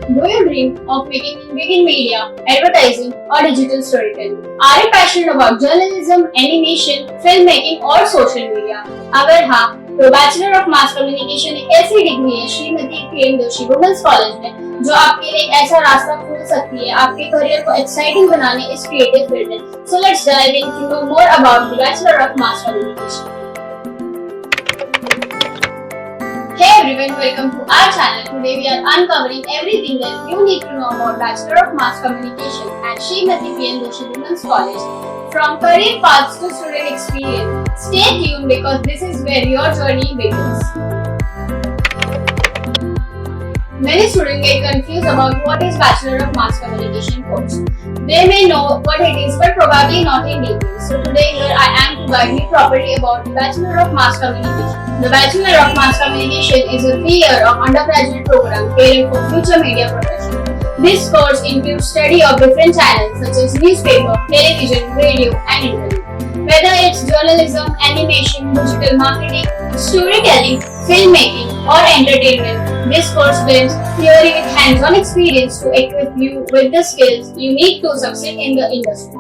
Do you dream of making it big in media, advertising, or digital storytelling? Are you passionate about journalism, animation, filmmaking, or social media? अगर हाँ, तो bachelor of mass communication एक ऐसी degree है Shrimati PM Joshi women's college में जो आपके लिए एक ऐसा रास्ता खोल सकती है आपके करियर को एक्साइटिंग बनाने इस क्रिएटिव फील्ड में. So let's dive in to know more about the Bachelor of Mass Communication. Hey everyone, welcome to our channel. Today we are uncovering everything that you need to know about Bachelor of Mass Communication at Srimati PM Joshi Women's College. From career paths to student experience, stay tuned because this is where your journey begins. Many students get confused about what is Bachelor of Mass Communication course. They may know what it is but probably not in detail. So today here I am to guide you properly about the Bachelor of Mass Communication. The Bachelor of Mass Communication is a 3-year undergraduate program caring for future media professionals. This course includes study of different channels such as newspaper, television, radio and internet. Whether it's journalism, animation, digital marketing, storytelling, filmmaking or entertainment, this course blends theory with hands-on experience to equip you with the skills you need to succeed in the industry.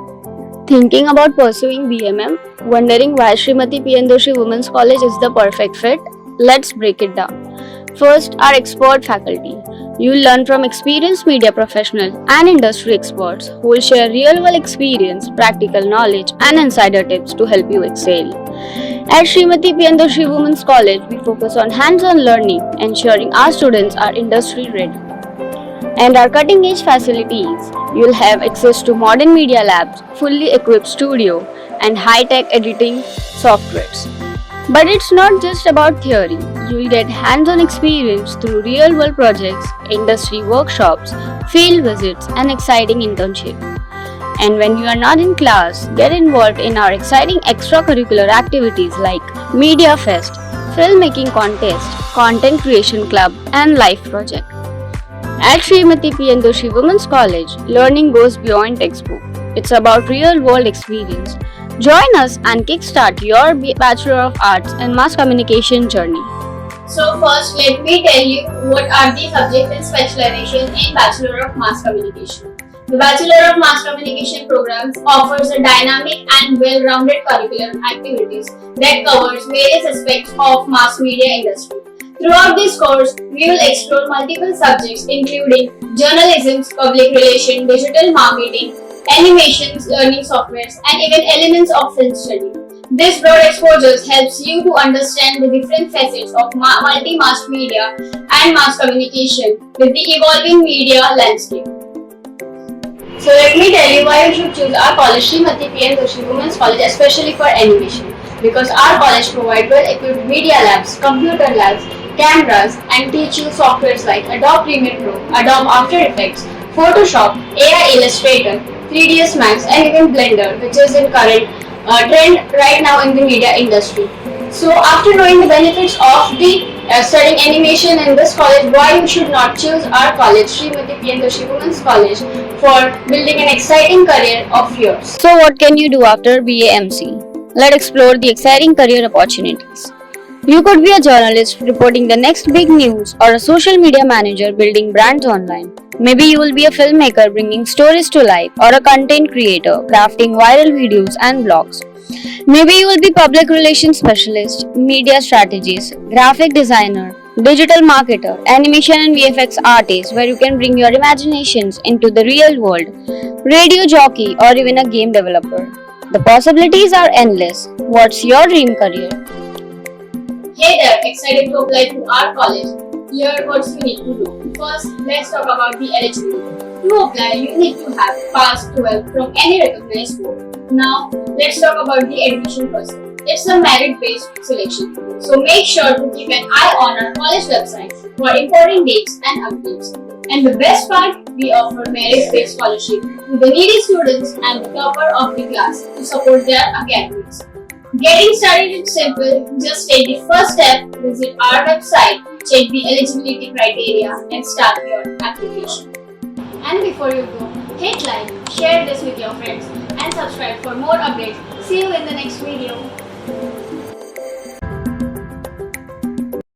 Thinking about pursuing BMM? Wondering why Srimati PM Joshi Women's College is the perfect fit? Let's break it down. First, our expert faculty. You'll learn from experienced media professionals and industry experts who will share real-world experience, practical knowledge, and insider tips to help you excel. At Srimati PM Joshi Women's College, we focus on hands-on learning, ensuring our students are industry-ready. And our cutting-edge facilities. You'll have access to modern media labs, fully equipped studio, and high-tech editing softwares. But it's not just about theory. You'll get hands-on experience through real-world projects, industry workshops, field visits, and exciting internships. And when you are not in class, get involved in our exciting extracurricular activities like Media Fest, filmmaking contest, content creation club, and life project. At Srimati PM Joshi Women's College, learning goes beyond textbook. It's about real-world experience. Join us and kickstart your Bachelor of Arts and Mass Communication journey. So first, let me tell you what are the subjects and specializations in Bachelor of Mass Communication. The Bachelor of Mass Communication programs offers a dynamic and well-rounded curriculum activities that covers various aspects of mass media industry. Throughout this course, we will explore multiple subjects including journalism, public relations, digital marketing, animations, learning softwares, and even elements of film study. This broad exposure helps you to understand the different facets of multi-mass media and mass communication with the evolving media landscape. So let me tell you why you should choose our college, Srimati PM Joshi Women's College, especially for animation. Because our college provides well-equipped media labs, computer labs, cameras, and teach you softwares like Adobe Premiere Pro, Adobe After Effects, Photoshop, AI Illustrator, 3ds Max, and even Blender, which is in current trend right now in the media industry. So after knowing the benefits of the studying animation in this college, why you should not choose our college, Srimati PM Joshi Women's College, for building an exciting career of yours. So what can you do after BAMC? Let's explore the exciting career opportunities. You could be a journalist reporting the next big news or a social media manager building brands online. Maybe you will be a filmmaker bringing stories to life or a content creator crafting viral videos and blogs. Maybe you will be public relations specialist, media strategist, graphic designer, digital marketer, animation and VFX artist where you can bring your imaginations into the real world, radio jockey or even a game developer. The possibilities are endless. What's your dream career? Hey there, excited to apply to our college? Here what you need to do. First, let's talk about the eligibility. To apply, you need to have passed 12 from any recognized board. Now, let's talk about the admission process. It's a merit-based selection, so make sure to keep an eye on our college website for important dates and updates. And the best part, we offer merit-based scholarship to the needy students and the topper of the class to support their academics. Getting started is simple. Just take the first step, visit our website, check the eligibility criteria and start your application. And before you go, hit like, share this with your friends and subscribe for more updates. See you in the next video.